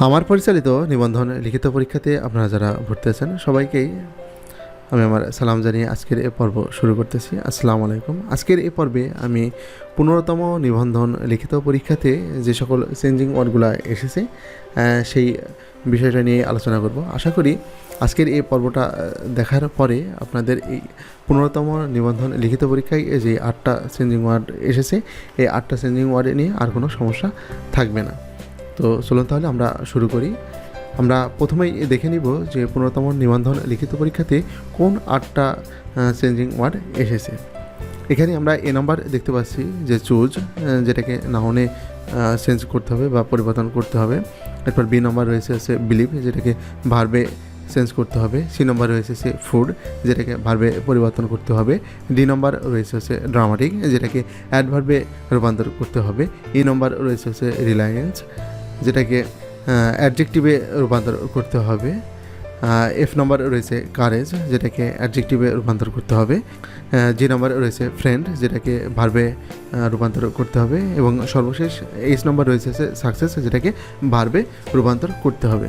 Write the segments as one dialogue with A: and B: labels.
A: আমার পরিচালিত নিবন্ধন লিখিত পরীক্ষাতে আপনারা যারা ভর্তি আছেন সবাইকেই আমি আমার সালাম জানিয়ে আজকের এই পর্ব শুরু করতেছি। আসসালামু আলাইকুম। আজকের এই পর্বে আমি 15তম নিবন্ধন লিখিত পরীক্ষাতে যে সকল চেঞ্জিং ওয়ার্ডগুলো এসেছে সেই বিষয়টা নিয়ে আলোচনা করব। আশা করি আজকের এই পর্বটা দেখার পরে আপনাদের এই 15তম নিবন্ধন লিখিত পরীক্ষায় যে 8টা চেঞ্জিং ওয়ার্ড এসেছে এই 8টা চেঞ্জিং ওয়ার্ড নিয়ে আর কোনো সমস্যা থাকবে না। তো চলুন তাহলে আমরা শুরু করি। আমরা প্রথমেই দেখে নিব যে 15তম নিবন্ধন লিখিত পরীক্ষাতে কোন 8টা চেঞ্জিং ওয়ার্ড এসেছে। এখানে আমরা এ নাম্বার দেখতে পাচ্ছি যে চুজ, যেটাকে নাউনে চেঞ্জ করতে হবে বা পরিবর্তন করতে হবে। এরপর বি নাম্বার রয়েছে বিলিভ, যেটাকে ভার্বে চেঞ্জ করতে হবে। সি নাম্বার রয়েছে ফুড, যেটাকে ভার্বে পরিবর্তন করতে হবে। ডি নাম্বার রয়েছে ড্রামাটিক, যেটাকে অ্যাডভার্বে রূপান্তর করতে হবে। ই নাম্বার রয়েছে রিলায়েন্স, যেটাকে অ্যাডজেক্টিভে রূপান্তর করতে হবে। এফ নাম্বার রয়েছে কারেজ, যেটাকে অ্যাডজেক্টিভে রূপান্তর করতে হবে। জি নাম্বার রয়েছে ফ্রেন্ড, যেটাকে ভার্বে রূপান্তর করতে হবে। এবং সর্বশেষ এইচ নাম্বার রয়েছে সাকসেস, যেটাকে ভার্বে রূপান্তর করতে হবে।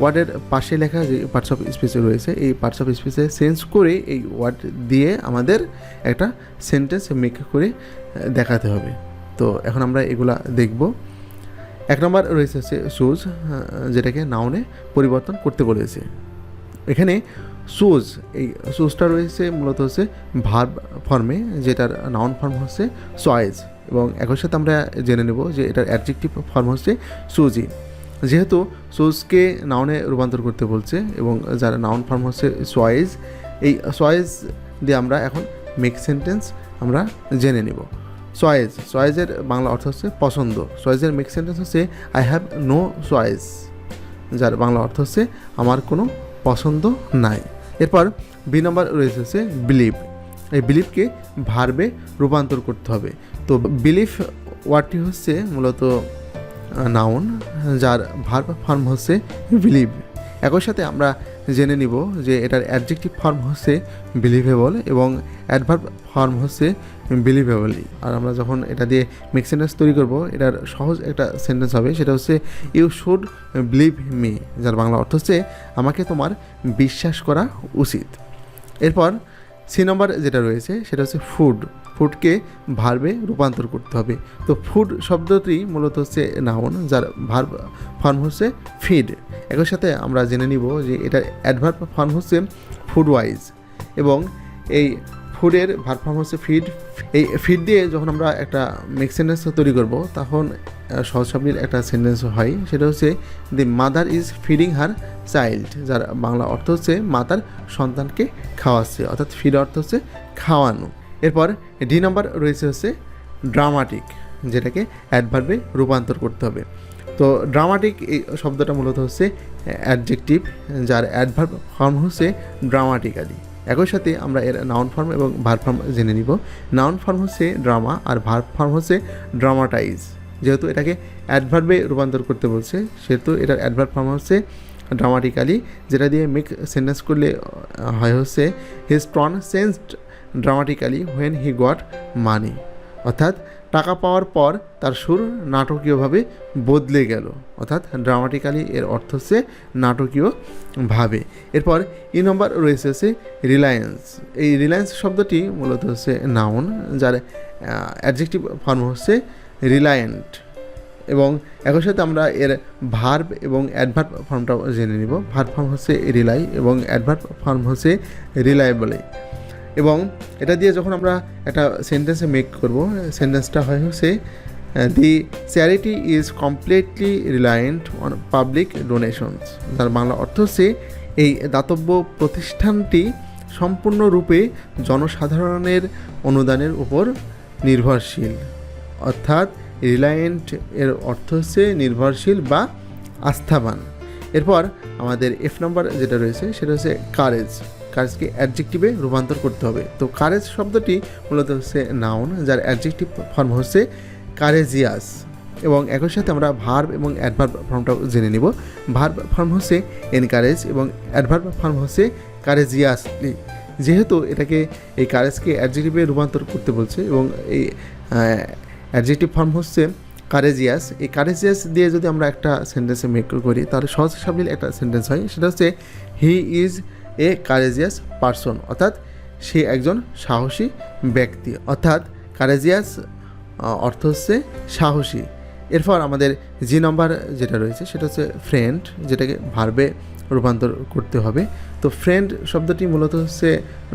A: ওয়ার্ডের পাশে লেখা যে পার্টস অফ স্পিচ রয়েছে এই পার্টস অফ স্পিচে চেঞ্জ করে এই ওয়ার্ড দিয়ে আমাদের একটা সেন্টেন্স মেক করে দেখাতে হবে। তো এখন আমরা এগুলা দেখব। 1 নম্বর রয়েছে শুজ, যেটাকে নাউনে পরিবর্তন করতে বলেছে। এখানে শুজ, এই শুজটা রয়েছে মূলত ভার্ব ফর্মে, যেটার নাউন ফর্ম হচ্ছে চয়েস। এবং একই সাথে আমরা জেনে নেব যে এটার অ্যাডজেক্টিভ ফর্ম হচ্ছে শুজি। যেহেতু শুজকে নাউনে রূপান্তর করতে বলছে এবং যার নাউন ফর্ম হচ্ছে চয়েস, এই চয়েস দিয়ে আমরা এখন মেক সেন্টেন্স আমরা জেনে নেব। চয়েসের বাংলা অর্থ হচ্ছে পছন্দ। চয়েসের মেক সেন্টেন্স হচ্ছে আই হ্যাভ নো চয়েস, যার বাংলা অর্থ হচ্ছে আমার কোনো পছন্দ নাই। এরপর বি নাম্বার রয়েছে বিলিভ। এই বিলিভকে ভার্বে রূপান্তর করতে হবে। তো বিলিভ ওয়ার্ডটি হচ্ছে মূলত নাউন, যার ভার্ব ফর্ম হচ্ছে বিলিভ। একই সাথে আমরা জেনে নিব যে এটার অ্যাডজেক্টিভ ফর্ম হচ্ছে বিলিভেবল এবং অ্যাডভার্ব ফর্ম হচ্ছে বিলিভেবলি। আর আমরা যখন এটা দিয়ে মেক সেন্টেন্স তৈরি করব, এটার সহজ একটা সেন্টেন্স হবে, সেটা হচ্ছে ইউ শুড বিলিভ মি, যার বাংলা অর্থ হচ্ছে আমাকে তোমার বিশ্বাস করা উচিত। এরপর সি নম্বর যেটা রয়েছে সেটা হচ্ছে ফুডকে ভার্বে রূপান্তর করতে হবে। তো ফুড শব্দটি মূলত হচ্ছে নাউন, যার ভার্ব ফর্ম হচ্ছে ফিড। একই সাথে আমরা জেনে নিব যে এটার অ্যাডভার্ব ফর্ম হচ্ছে ফুড ওয়াইজ এবং এই ফুডের ভার্ব ফর্ম হচ্ছে ফিড। এই ফিড দিয়ে যখন আমরা একটা মেক সেন্টেন্স তৈরি করব তখন সহজ শব্দের একটা সেন্টেন্স হয়, সেটা হচ্ছে the mother is feeding her child, যার বাংলা অর্থ হচ্ছে মা তার সন্তানকে খাওয়াচ্ছে, অর্থাৎ ফিড অর্থ হচ্ছে খাওয়ানো। এরপর ডি নাম্বার রয়েছে ড্রামাটিক, যেটাকে অ্যাডভার্বে রূপান্তর করতে হবে। তো ড্রামাটিক এই শব্দটা মূলত হচ্ছে অ্যাডজেক্টিভ, যার অ্যাডভার্ব ফর্ম হচ্ছে ড্রামাটিক্যালি। একই সাথে আমরা এর নাউন ফর্ম এবং ভার্ব ফর্ম জেনে নিব। নাউন ফর্ম হচ্ছে ড্রামা আর ভার্ব ফর্ম হচ্ছে ড্রামাটাইজ। যেহেতু এটাকে অ্যাডভার্বে রূপান্তর করতে বলছে সেহেতু এটার অ্যাডভার্ব ফর্ম হচ্ছে ড্রামাটিক্যালি, যেটা দিয়ে মেক সেন্টেন্স করলে হয় হচ্ছে his tone changed dramatically when he got money, অর্থাৎ টাকা পাওয়ার পর তার সুর নাটকীয়ভাবে বদলে গেল, অর্থাৎ ড্রামাটিক্যালি এর অর্থ হচ্ছে নাটকীয়ভাবে। এরপর ই নম্বর রয়েছে রিলায়েন্স। এই রিলায়েন্স শব্দটি মূলত হচ্ছে নাউন, যার অ্যাডজেক্টিভ ফর্ম হচ্ছে রিলায়েন্ট। এবং একই সাথে আমরা এর ভার্ব এবং অ্যাডভার্ব ফর্মটাও জেনে নিব। ভার্ব ফর্ম হচ্ছে রিলাই এবং অ্যাডভার্ব ফর্ম হচ্ছে রিলায়েবলি। এবং এটা দিয়ে যখন আমরা একটা সেন্টেন্সে মেক করব, সেন্টেন্সটা হয় হচ্ছে the charity is completely reliant on public donations, যার বাংলা অর্থ হচ্ছে এই দাতব্য প্রতিষ্ঠানটি সম্পূর্ণরূপে জনসাধারণের অনুদানের উপর নির্ভরশীল, অর্থাৎ রিলায়েন্ট এর অর্থ হচ্ছে নির্ভরশীল বা আস্থাবান। এরপর আমাদের এফ নাম্বার যেটা রয়েছে সেটা হচ্ছে কারেজকে অ্যাডজেক্টিভে রূপান্তর করতে হবে। তো কারেজ শব্দটি মূলত হচ্ছে নাউন, যার অ্যাডজেক্টিভ ফর্ম হচ্ছে কারেজিয়াস। এবং একই সাথে আমরা ভার্ব এবং অ্যাডভার্ব ফর্মটাও জেনে নিব। ভার্ব ফর্ম হচ্ছে এনকারেজ এবং অ্যাডভার্ব ফর্ম হচ্ছে কারেজিয়াসলি। যেহেতু এটাকে এই কারেজকে অ্যাডজেক্টিভে রূপান্তর করতে বলছে এবং এই অ্যাডজেক্টিভ ফর্ম হচ্ছে কারেজিয়াস। এই কারেজিয়াস দিয়ে যদি আমরা একটা সেন্টেন্সে মেক করি তাহলে সহজ সাবলীল একটা সেন্টেন্স হয়, সেটা হচ্ছে he is a courageous person, অর্থাৎ সে একজন সাহসী ব্যক্তি। অর্থাৎ কারেজিয়াস অর্থ হচ্ছে সাহসী। এরপর আমাদের জি নাম্বার যেটা রয়েছে সেটা হচ্ছে ফ্রেন্ড, যেটাকে ভার্বে রূপান্তর করতে হবে। তো ফ্রেন্ড শব্দটি মূলত হচ্ছে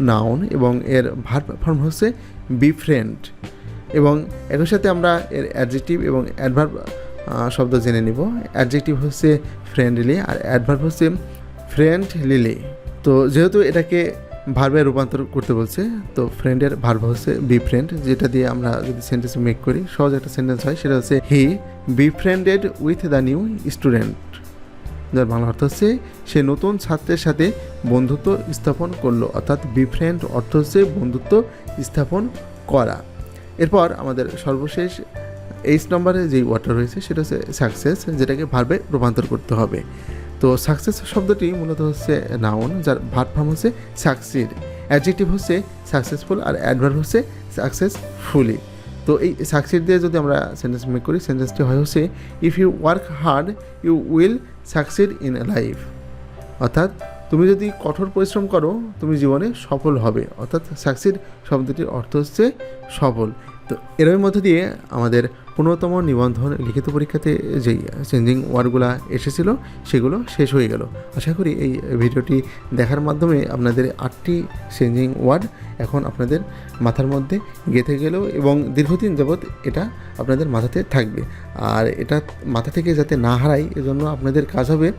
A: নাউন এবং এর ভার্ব ফর্ম হচ্ছে বি ফ্রেন্ড, এবং একই সাথে আমরা এর অ্যাডজেক্টিভ এবং অ্যাডভার্ব শব্দ জেনে নিব। অ্যাডজেক্টিভ হচ্ছে ফ্রেন্ডলি আর অ্যাডভার্ব হচ্ছে ফ্রেন্ডলিলি। তো যেহেতু এটাকে ভার্বে রূপান্তর করতে বলছে, তো ফ্রেন্ডের ভার্ব হচ্ছে বি ফ্রেন্ড, যেটা দিয়ে আমরা যদি সেন্টেন্স মেক করি সহজ একটা সেন্টেন্স হয়, সেটা হচ্ছে he be friended with the new student, যার বাংলা অর্থ হচ্ছে সে নতুন ছাত্রের সাথে বন্ধুত্ব স্থাপন করলো। অর্থাৎ বি ফ্রেন্ড অর্থ হচ্ছে বন্ধুত্ব স্থাপন করা। এরপর আমাদের সর্বশেষ এইচ নম্বরে যেই ওয়ার্ডটা রয়েছে সেটা হচ্ছে সাকসেস, যেটাকে ভার্বে রূপান্তর করতে হবে। তো সাকসেস শব্দটি মূলত হচ্ছে নাউন, যার ভার্ব ফর্ম হচ্ছে সাকসিড, অ্যাডজেক্টিভ হচ্ছে সাকসেসফুল আর অ্যাডভার্ব হচ্ছে সাকসেসফুলি। তো এই সাকসিড দিয়ে যদি আমরা সেন্টেন্স মেক করি, সেন্টেন্সটি হয় হচ্ছে if you work hard you will succeed in life, অর্থাৎ তুমি যদি কঠোর পরিশ্রম করো তুমি জীবনে সফল হবে। অর্থাৎ সাকসিড শব্দটির অর্থ হচ্ছে সফল। তো এর মধ্যে দিয়ে আমাদের 15তম নিবন্ধন লিখিত পরীক্ষাতে যেই চেঞ্জিং ওয়ার্ডগুলো এসেছিলো সেগুলো শেষ হয়ে গেল। আশা করি এই ভিডিওটি দেখার মাধ্যমে আপনাদের 8টি চেঞ্জিং ওয়ার্ড এখন আপনাদের মাথার মধ্যে গেঁথে গেল এবং দীর্ঘদিন যাবৎ এটা আপনাদের মাথাতে থাকবে। আর এটা মাথা থেকে যাতে না হারায় এজন্য আপনাদের কাজ হবে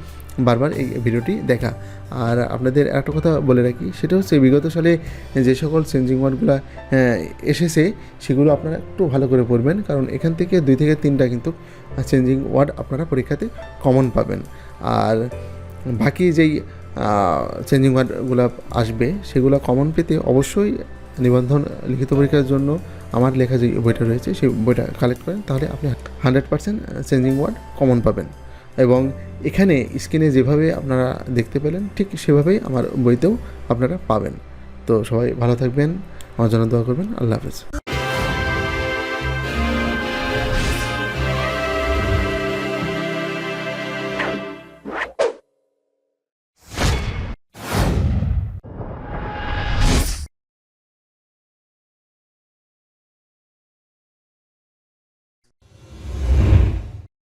A: বারবার এই ভিডিওটি দেখা। আর আপনাদের একটা কথা বলে রাখি, সেটা হচ্ছে বিগত সালে যে সকল চেঞ্জিং ওয়ার্ডগুলো এসেছে সেগুলো আপনারা একটু ভালো করে পড়বেন, কারণ এখান থেকে 2 থেকে 3টা কিন্তু চেঞ্জিং ওয়ার্ড আপনারা পরীক্ষাতে কমন পাবেন। আর বাকি যেই চেঞ্জিং ওয়ার্ডগুলো আসবে সেগুলো কমন পেতে অবশ্যই নিবন্ধন লিখিত পরীক্ষার জন্য আমার লেখা যে বইটা রয়েছে সেই বইটা কালেক্ট করেন, তাহলে আপনি 100% চেঞ্জিং ওয়ার্ড কমন পাবেন। এবং এখানে স্ক্রিনে যেভাবে আপনারা দেখতে পেলেন ঠিক সেভাবেই আমার বইতেও আপনারা পাবেন। তো সবাই ভালো থাকবেন, আমার জন্য দোয়া করবেন। আল্লাহ হাফেজ।